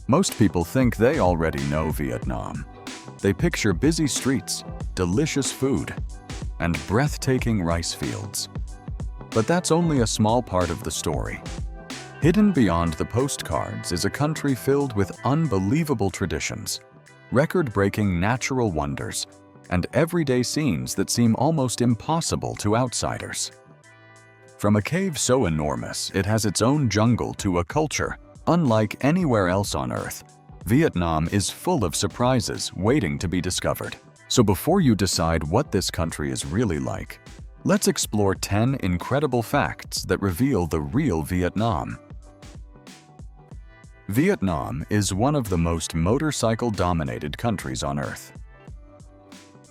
Most people think they already know Vietnam. They picture busy streets, delicious food, and breathtaking rice fields. But that's only a small part of the story. Hidden beyond the postcards is a country filled with unbelievable traditions, record-breaking natural wonders, and everyday scenes that seem almost impossible to outsiders. From a cave so enormous it has its own jungle to a culture unlike anywhere else on Earth, Vietnam is full of surprises waiting to be discovered. So before you decide what this country is really like, let's explore 10 incredible facts that reveal the real Vietnam. Vietnam is one of the most motorcycle-dominated countries on Earth.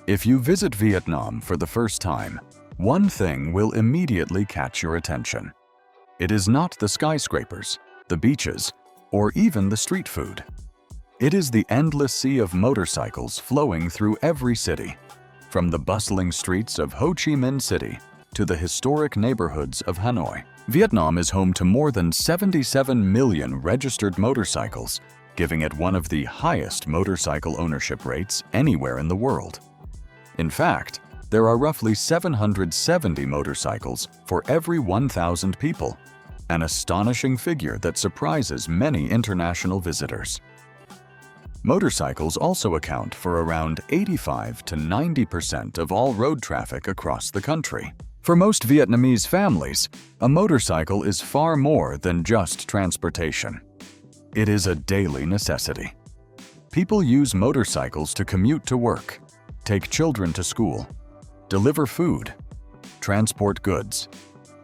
If you visit Vietnam for the first time, one thing will immediately catch your attention. It is not the skyscrapers, the beaches, or even the street food. It is the endless sea of motorcycles flowing through every city, from the bustling streets of Ho Chi Minh City to the historic neighborhoods of Hanoi. Vietnam is home to more than 77 million registered motorcycles, giving it one of the highest motorcycle ownership rates anywhere in the world. In fact, there are roughly 770 motorcycles for every 1,000 people, an astonishing figure that surprises many international visitors. Motorcycles also account for around 85 to 90% of all road traffic across the country. For most Vietnamese families, a motorcycle is far more than just transportation. It is a daily necessity. People use motorcycles to commute to work, take children to school, deliver food, transport goods,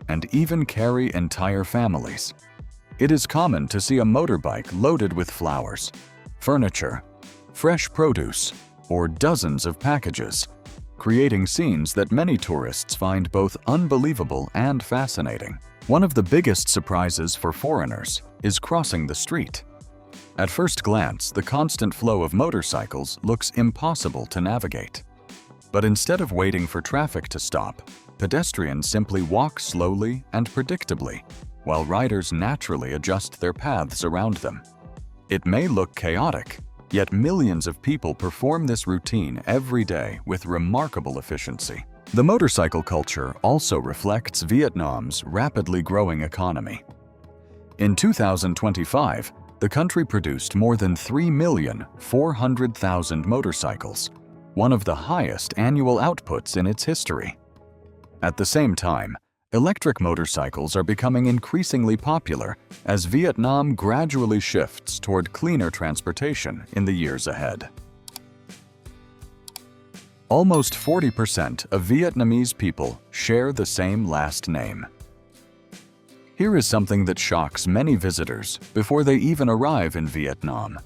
and even carry entire families. It is common to see a motorbike loaded with flowers, furniture, fresh produce, or dozens of packages, creating scenes that many tourists find both unbelievable and fascinating. One of the biggest surprises for foreigners is crossing the street. At first glance, the constant flow of motorcycles looks impossible to navigate. But instead of waiting for traffic to stop, pedestrians simply walk slowly and predictably, while riders naturally adjust their paths around them. It may look chaotic, yet millions of people perform this routine every day with remarkable efficiency. The motorcycle culture also reflects Vietnam's rapidly growing economy. In 2025, the country produced more than 3,400,000 motorcycles, one of the highest annual outputs in its history. At the same time, electric motorcycles are becoming increasingly popular as Vietnam gradually shifts toward cleaner transportation in the years ahead. Almost 40% of Vietnamese people share the same last name. Here is something that shocks many visitors before they even arrive in Vietnam.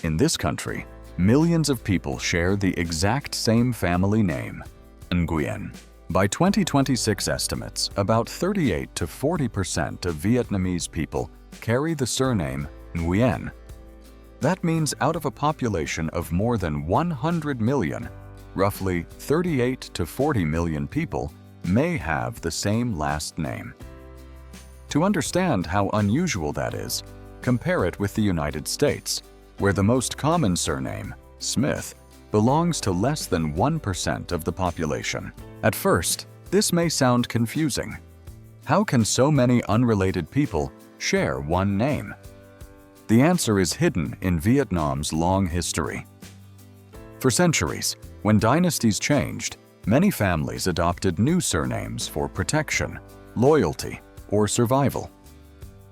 In this country, millions of people share the exact same family name, Nguyen. By 2026 estimates, about 38 to 40% of Vietnamese people carry the surname Nguyen. That means out of a population of more than 100 million, roughly 38 to 40 million people may have the same last name. To understand how unusual that is, compare it with the United States, where the most common surname, Smith, belongs to less than 1% of the population. At first, this may sound confusing. How can so many unrelated people share one name? The answer is hidden in Vietnam's long history. For centuries, when dynasties changed, many families adopted new surnames for protection, loyalty, or survival.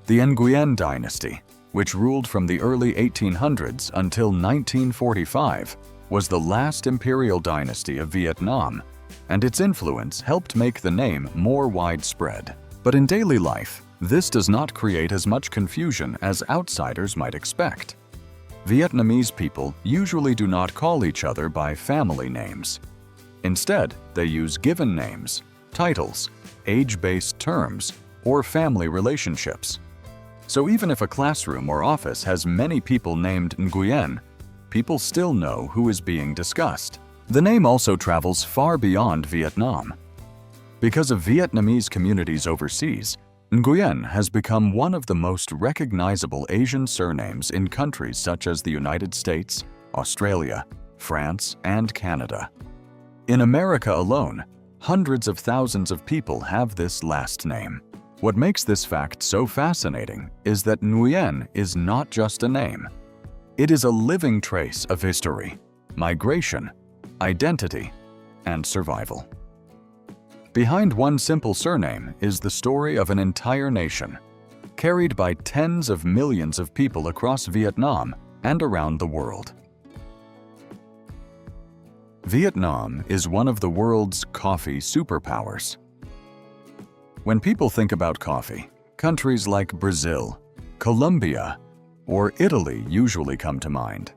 The Nguyen dynasty, which ruled from the early 1800s until 1945, was the last imperial dynasty of Vietnam, and its influence helped make the name more widespread. But in daily life, this does not create as much confusion as outsiders might expect. Vietnamese people usually do not call each other by family names. Instead, they use given names, titles, age-based terms, or family relationships. So even if a classroom or office has many people named Nguyen, people still know who is being discussed. The name also travels far beyond Vietnam. Because of Vietnamese communities overseas, Nguyen has become one of the most recognizable Asian surnames in countries such as the United States, Australia, France, and Canada. In America alone, hundreds of thousands of people have this last name. What makes this fact so fascinating is that Nguyen is not just a name. It is a living trace of history, migration, identity, and survival. Behind one simple surname is the story of an entire nation, carried by tens of millions of people across Vietnam and around the world. Vietnam is one of the world's coffee superpowers. When people think about coffee, countries like Brazil, Colombia, or Italy usually come to mind.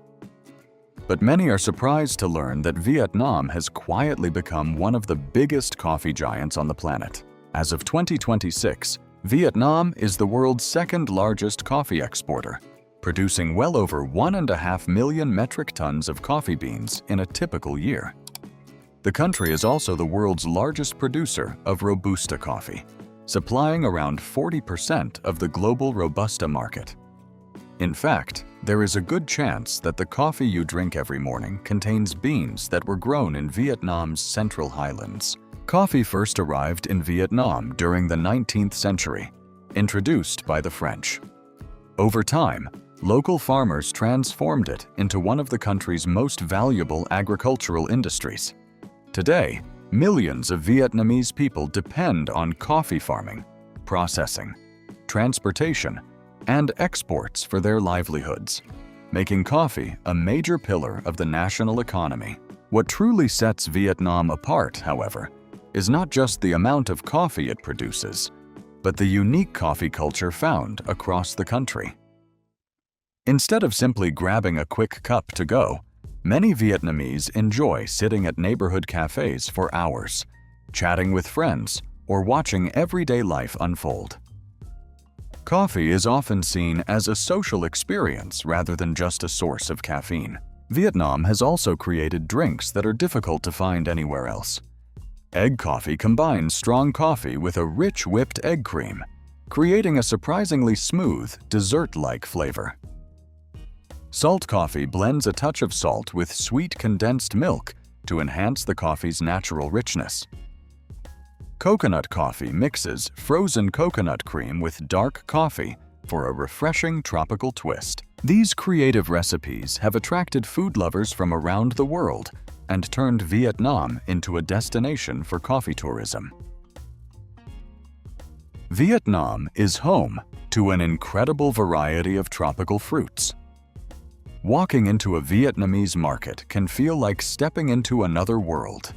But many are surprised to learn that Vietnam has quietly become one of the biggest coffee giants on the planet. As of 2026, Vietnam is the world's second largest coffee exporter, producing well over 1.5 million metric tons of coffee beans in a typical year. The country is also the world's largest producer of Robusta coffee, supplying around 40% of the global Robusta market. In fact, there is a good chance that the coffee you drink every morning contains beans that were grown in Vietnam's Central Highlands. Coffee first arrived in Vietnam during the 19th century, introduced by the French. Over time, local farmers transformed it into one of the country's most valuable agricultural industries. Today, millions of Vietnamese people depend on coffee farming, processing, transportation, and exports for their livelihoods, making coffee a major pillar of the national economy. What truly sets Vietnam apart, however, is not just the amount of coffee it produces, but the unique coffee culture found across the country. Instead of simply grabbing a quick cup to go, many Vietnamese enjoy sitting at neighborhood cafes for hours, chatting with friends, or watching everyday life unfold. Coffee is often seen as a social experience rather than just a source of caffeine. Vietnam has also created drinks that are difficult to find anywhere else. Egg coffee combines strong coffee with a rich whipped egg cream, creating a surprisingly smooth, dessert-like flavor. Salt coffee blends a touch of salt with sweet condensed milk to enhance the coffee's natural richness. Coconut coffee mixes frozen coconut cream with dark coffee for a refreshing tropical twist. These creative recipes have attracted food lovers from around the world and turned Vietnam into a destination for coffee tourism. Vietnam is home to an incredible variety of tropical fruits. Walking into a Vietnamese market can feel like stepping into another world.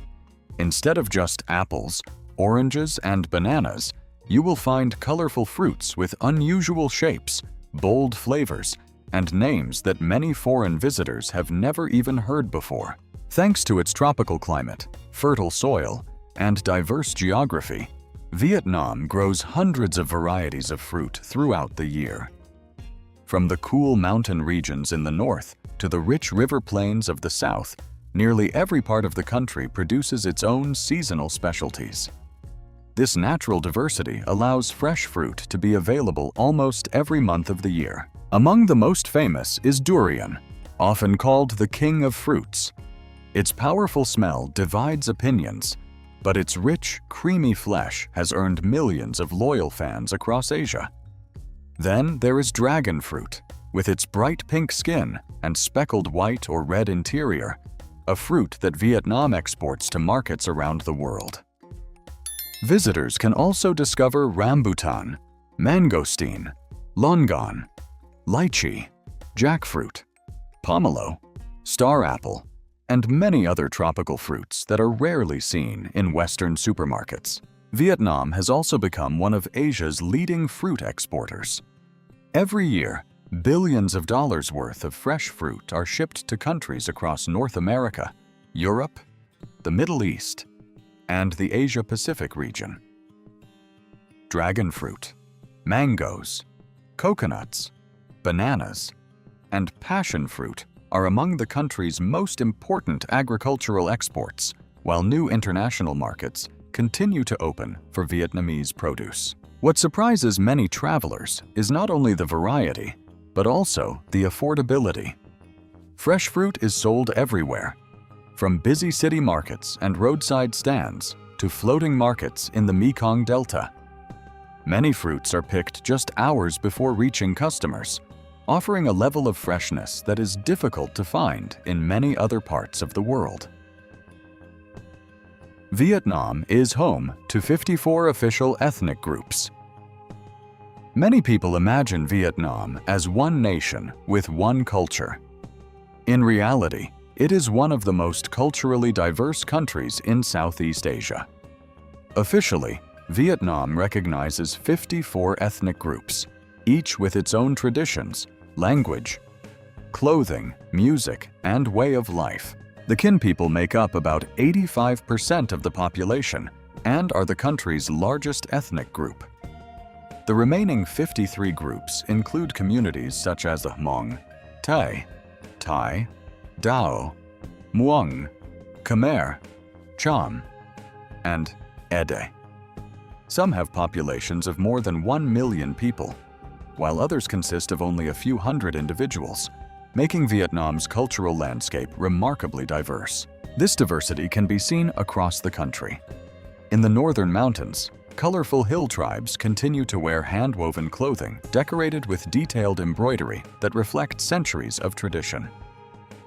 Instead of just apples, oranges, and bananas, you will find colorful fruits with unusual shapes, bold flavors, and names that many foreign visitors have never even heard before. Thanks to its tropical climate, fertile soil, and diverse geography, Vietnam grows hundreds of varieties of fruit throughout the year. From the cool mountain regions in the north to the rich river plains of the south, nearly every part of the country produces its own seasonal specialties. This natural diversity allows fresh fruit to be available almost every month of the year. Among the most famous is durian, often called the king of fruits. Its powerful smell divides opinions, but its rich, creamy flesh has earned millions of loyal fans across Asia. Then there is dragon fruit, with its bright pink skin and speckled white or red interior, a fruit that Vietnam exports to markets around the world. Visitors can also discover rambutan, mangosteen, longan, lychee, jackfruit, pomelo, star apple, and many other tropical fruits that are rarely seen in Western supermarkets. Vietnam has also become one of Asia's leading fruit exporters. Every year, billions of dollars worth of fresh fruit are shipped to countries across North America, Europe, the Middle East, and the Asia-Pacific region. Dragon fruit, mangoes, coconuts, bananas, and passion fruit are among the country's most important agricultural exports, while new international markets continue to open for Vietnamese produce. What surprises many travelers is not only the variety, but also the affordability. Fresh fruit is sold everywhere, from busy city markets and roadside stands to floating markets in the Mekong Delta. Many fruits are picked just hours before reaching customers, offering a level of freshness that is difficult to find in many other parts of the world. Vietnam is home to 54 official ethnic groups. Many people imagine Vietnam as one nation with one culture. In reality, it is one of the most culturally diverse countries in Southeast Asia. Officially, Vietnam recognizes 54 ethnic groups, each with its own traditions, language, clothing, music, and way of life. The Kin people make up about 85% of the population and are the country's largest ethnic group. The remaining 53 groups include communities such as the Hmong, Thai, Dao, Muong, Khmer, Cham, and Ede. Some have populations of more than 1 million people, while others consist of only a few hundred individuals, making Vietnam's cultural landscape remarkably diverse. This diversity can be seen across the country. In the northern mountains, colorful hill tribes continue to wear hand-woven clothing decorated with detailed embroidery that reflect centuries of tradition.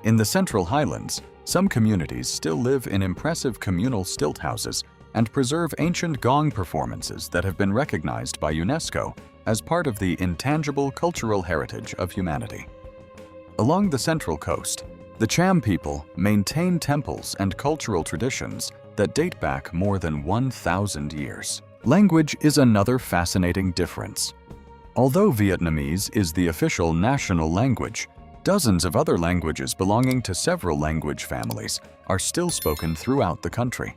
In the central highlands, some communities still live in impressive communal stilt houses and preserve ancient gong performances that have been recognized by UNESCO as part of the intangible cultural heritage of humanity. Along the central coast, the Cham people maintain temples and cultural traditions that date back more than 1,000 years. Language is another fascinating difference. Although Vietnamese is the official national language, dozens of other languages belonging to several language families are still spoken throughout the country.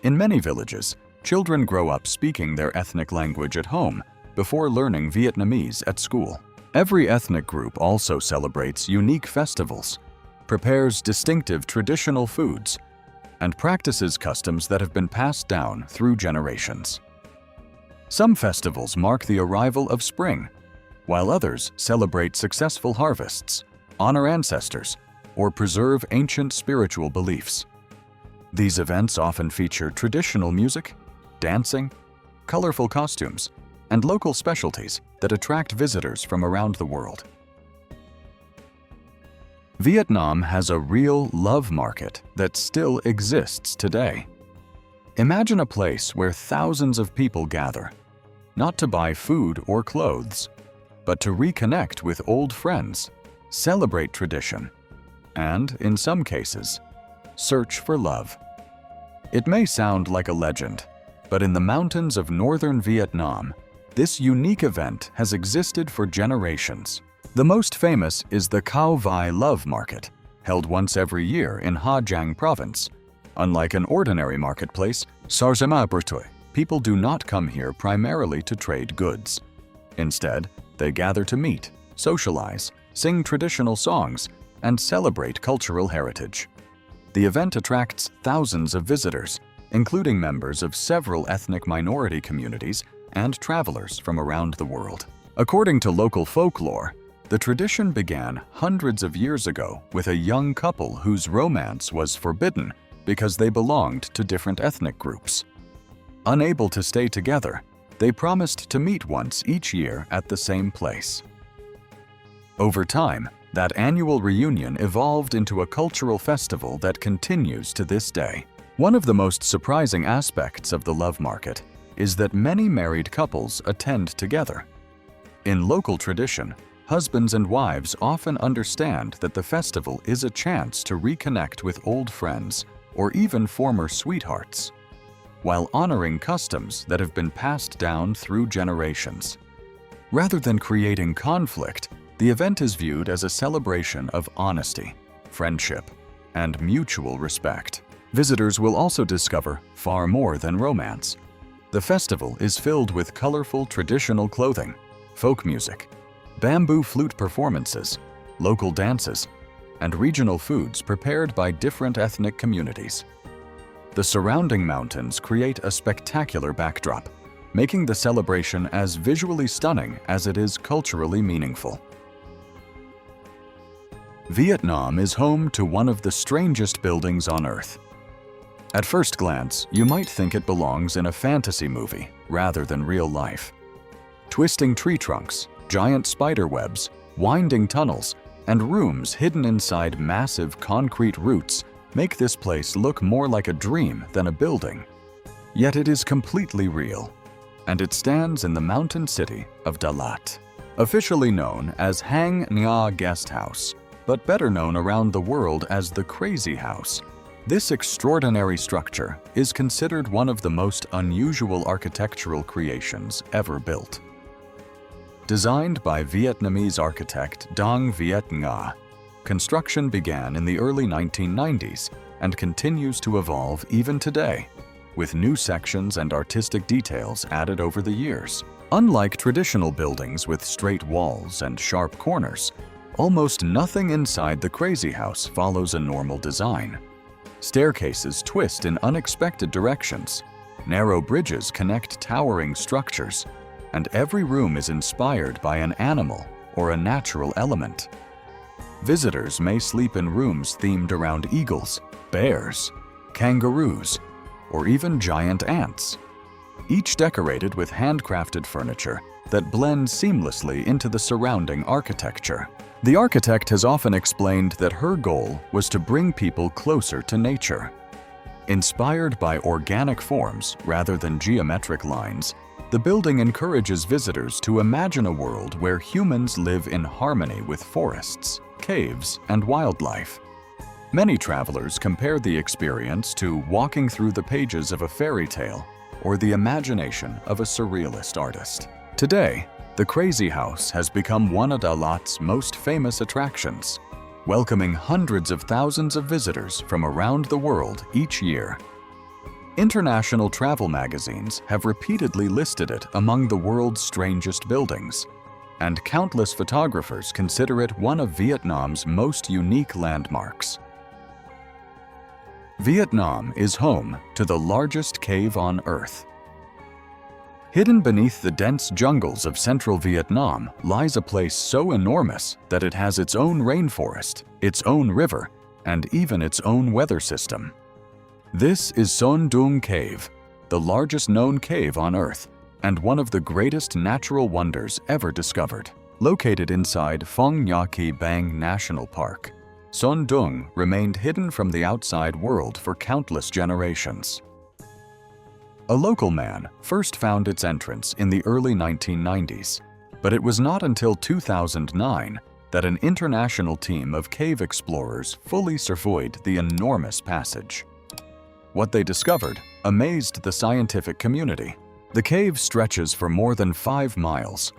In many villages, children grow up speaking their ethnic language at home before learning Vietnamese at school. Every ethnic group also celebrates unique festivals, prepares distinctive traditional foods, and practices customs that have been passed down through generations. Some festivals mark the arrival of spring, while others celebrate successful harvests, honor ancestors, or preserve ancient spiritual beliefs. These events often feature traditional music, dancing, colorful costumes, and local specialties that attract visitors from around the world. Vietnam has a real love market that still exists today. Imagine a place where thousands of people gather, not to buy food or clothes, but to reconnect with old friends, celebrate tradition, and, in some cases, search for love. It may sound like a legend, but in the mountains of northern Vietnam, this unique event has existed for generations. The most famous is the Cao Vai Love Market, held once every year in Ha Giang Province. Unlike an ordinary marketplace, people do not come here primarily to trade goods. Instead, they gather to meet, socialize, sing traditional songs, and celebrate cultural heritage. The event attracts thousands of visitors, including members of several ethnic minority communities and travelers from around the world. According to local folklore, the tradition began hundreds of years ago with a young couple whose romance was forbidden because they belonged to different ethnic groups. Unable to stay together, they promised to meet once each year at the same place. Over time, that annual reunion evolved into a cultural festival that continues to this day. One of the most surprising aspects of the love market is that many married couples attend together. In local tradition, husbands and wives often understand that the festival is a chance to reconnect with old friends or even former sweethearts, while honoring customs that have been passed down through generations. Rather than creating conflict, the event is viewed as a celebration of honesty, friendship, and mutual respect. Visitors will also discover far more than romance. The festival is filled with colorful traditional clothing, folk music, bamboo flute performances, local dances, and regional foods prepared by different ethnic communities. The surrounding mountains create a spectacular backdrop, making the celebration as visually stunning as it is culturally meaningful. Vietnam is home to one of the strangest buildings on Earth. At first glance, you might think it belongs in a fantasy movie rather than real life. Twisting tree trunks, giant spider webs, winding tunnels, and rooms hidden inside massive concrete roots make this place look more like a dream than a building. Yet it is completely real, and it stands in the mountain city of Dalat, officially known as Hang Nha Guest House, but better known around the world as the Crazy House. This extraordinary structure is considered one of the most unusual architectural creations ever built. Designed by Vietnamese architect Dong Viet Nga, construction began in the early 1990s and continues to evolve even today, with new sections and artistic details added over the years. Unlike traditional buildings with straight walls and sharp corners, almost nothing inside the Crazy House follows a normal design. Staircases twist in unexpected directions, narrow bridges connect towering structures, and every room is inspired by an animal or a natural element. Visitors may sleep in rooms themed around eagles, bears, kangaroos, or even giant ants, each decorated with handcrafted furniture that blends seamlessly into the surrounding architecture. The architect has often explained that her goal was to bring people closer to nature. Inspired by organic forms rather than geometric lines, the building encourages visitors to imagine a world where humans live in harmony with forests, caves, and wildlife. Many travelers compare the experience to walking through the pages of a fairy tale or the imagination of a surrealist artist. Today, the Crazy House has become one of Dalat's most famous attractions, welcoming hundreds of thousands of visitors from around the world each year. International travel magazines have repeatedly listed it among the world's strangest buildings, and countless photographers consider it one of Vietnam's most unique landmarks. Vietnam is home to the largest cave on Earth. Hidden beneath the dense jungles of central Vietnam lies a place so enormous that it has its own rainforest, its own river, and even its own weather system. This is Son Doong Cave, the largest known cave on Earth and one of the greatest natural wonders ever discovered. Located inside Phong Nha Ke Bang National Park, Son Doong remained hidden from the outside world for countless generations. A local man first found its entrance in the early 1990s, but it was not until 2009 that an international team of cave explorers fully surveyed the enormous passage. What they discovered amazed the scientific community. The cave stretches for more than 5 miles,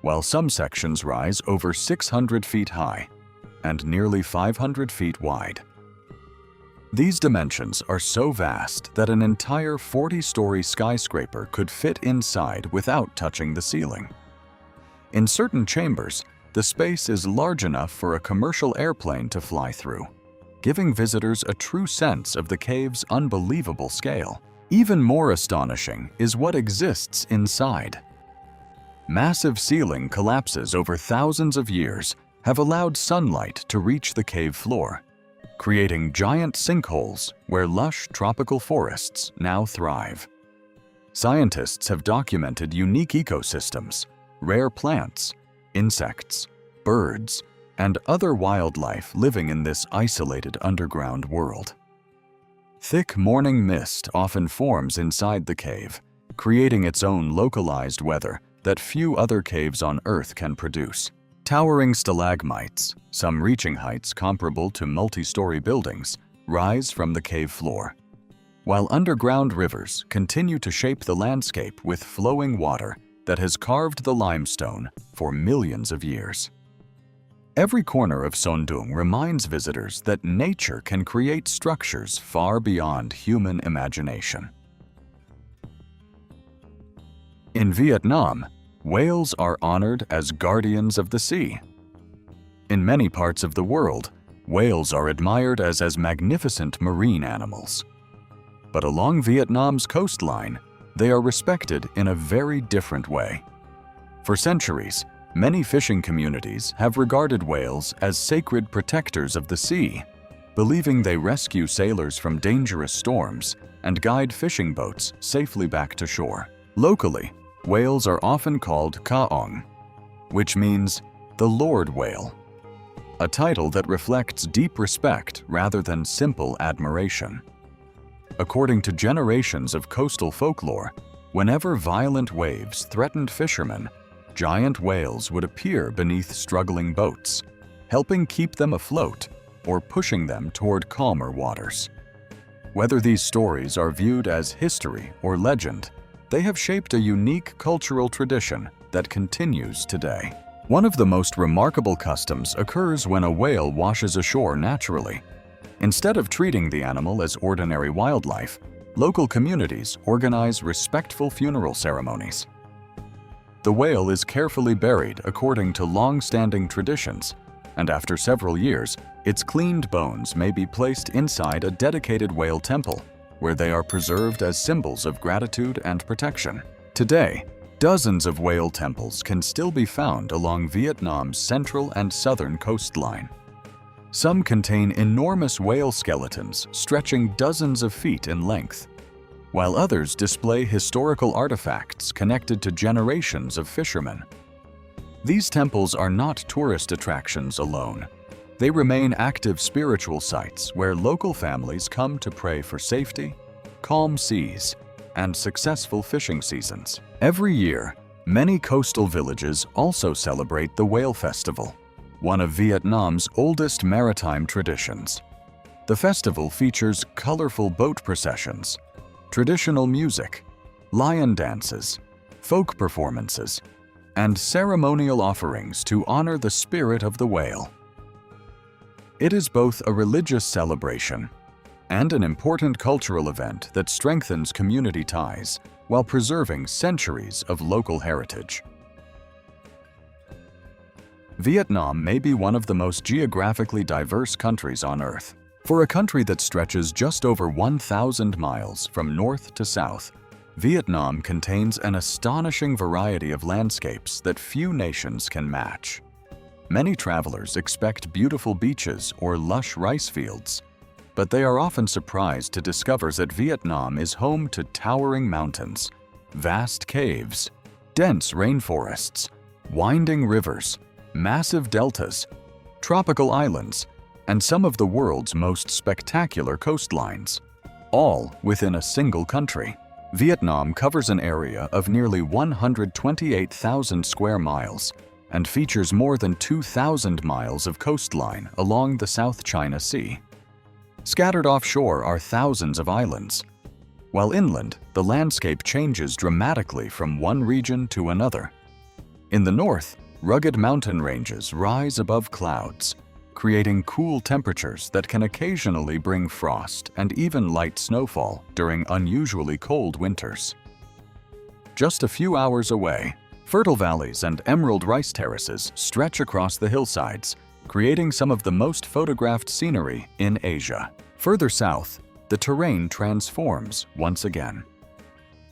while some sections rise over 600 feet high and nearly 500 feet wide. These dimensions are so vast that an entire 40-story skyscraper could fit inside without touching the ceiling. In certain chambers, the space is large enough for a commercial airplane to fly through, giving visitors a true sense of the cave's unbelievable scale. Even more astonishing is what exists inside. Massive ceiling collapses over thousands of years have allowed sunlight to reach the cave floor, creating giant sinkholes where lush tropical forests now thrive. Scientists have documented unique ecosystems, rare plants, insects, birds, and other wildlife living in this isolated underground world. Thick morning mist often forms inside the cave, creating its own localized weather that few other caves on Earth can produce. Towering stalagmites, some reaching heights comparable to multi-story buildings, rise from the cave floor, while underground rivers continue to shape the landscape with flowing water that has carved the limestone for millions of years. Every corner of Son Doong reminds visitors that nature can create structures far beyond human imagination. In Vietnam, whales are honored as guardians of the sea. In many parts of the world, whales are admired as magnificent marine animals. But along Vietnam's coastline, they are respected in a very different way. For centuries, many fishing communities have regarded whales as sacred protectors of the sea, believing they rescue sailors from dangerous storms and guide fishing boats safely back to shore. Locally, whales are often called kaong, which means the Lord Whale, a title that reflects deep respect rather than simple admiration. According to generations of coastal folklore, whenever violent waves threatened fishermen, giant whales would appear beneath struggling boats, helping keep them afloat or pushing them toward calmer waters. Whether these stories are viewed as history or legend, they have shaped a unique cultural tradition that continues today. One of the most remarkable customs occurs when a whale washes ashore naturally. Instead of treating the animal as ordinary wildlife, local communities organize respectful funeral ceremonies. The whale is carefully buried according to long-standing traditions, and after several years, its cleaned bones may be placed inside a dedicated whale temple, where they are preserved as symbols of gratitude and protection. Today, dozens of whale temples can still be found along Vietnam's central and southern coastline. Some contain enormous whale skeletons stretching dozens of feet in length, while others display historical artifacts connected to generations of fishermen. These temples are not tourist attractions alone. They remain active spiritual sites where local families come to pray for safety, calm seas, and successful fishing seasons. Every year, many coastal villages also celebrate the Whale Festival, one of Vietnam's oldest maritime traditions. The festival features colorful boat processions, traditional music, lion dances, folk performances, and ceremonial offerings to honor the spirit of the whale. It is both a religious celebration and an important cultural event that strengthens community ties while preserving centuries of local heritage. Vietnam may be one of the most geographically diverse countries on Earth. For a country that stretches just over 1,000 miles from north to south, Vietnam contains an astonishing variety of landscapes that few nations can match. Many travelers expect beautiful beaches or lush rice fields, but they are often surprised to discover that Vietnam is home to towering mountains, vast caves, dense rainforests, winding rivers, massive deltas, tropical islands, and some of the world's most spectacular coastlines, all within a single country. Vietnam covers an area of nearly 128,000 square miles and features more than 2,000 miles of coastline along the South China Sea. Scattered offshore are thousands of islands, while inland, the landscape changes dramatically from one region to another. In the north, rugged mountain ranges rise above clouds, creating cool temperatures that can occasionally bring frost and even light snowfall during unusually cold winters. Just a few hours away, fertile valleys and emerald rice terraces stretch across the hillsides, creating some of the most photographed scenery in Asia. Further south, the terrain transforms once again.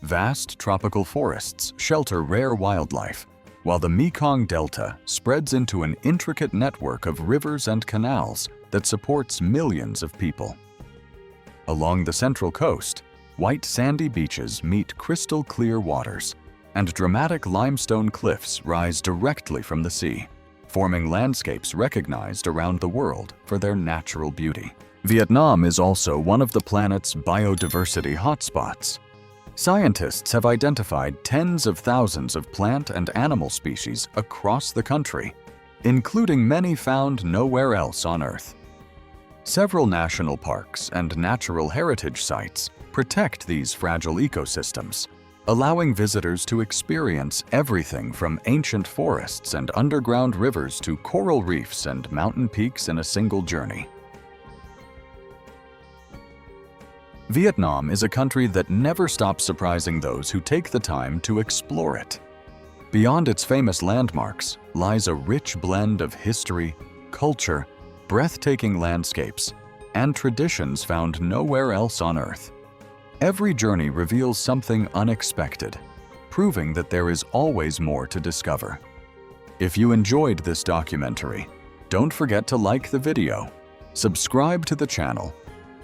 Vast tropical forests shelter rare wildlife, while the Mekong Delta spreads into an intricate network of rivers and canals that supports millions of people. Along the central coast, white sandy beaches meet crystal clear waters, and dramatic limestone cliffs rise directly from the sea, forming landscapes recognized around the world for their natural beauty. Vietnam is also one of the planet's biodiversity hotspots. Scientists have identified tens of thousands of plant and animal species across the country, including many found nowhere else on Earth. Several national parks and natural heritage sites protect these fragile ecosystems, allowing visitors to experience everything from ancient forests and underground rivers to coral reefs and mountain peaks in a single journey. Vietnam is a country that never stops surprising those who take the time to explore it. Beyond its famous landmarks lies a rich blend of history, culture, breathtaking landscapes, and traditions found nowhere else on Earth. Every journey reveals something unexpected, proving that there is always more to discover. If you enjoyed this documentary, don't forget to like the video, subscribe to the channel,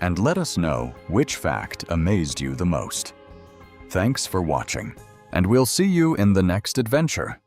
and let us know which fact amazed you the most. Thanks for watching, and we'll see you in the next adventure.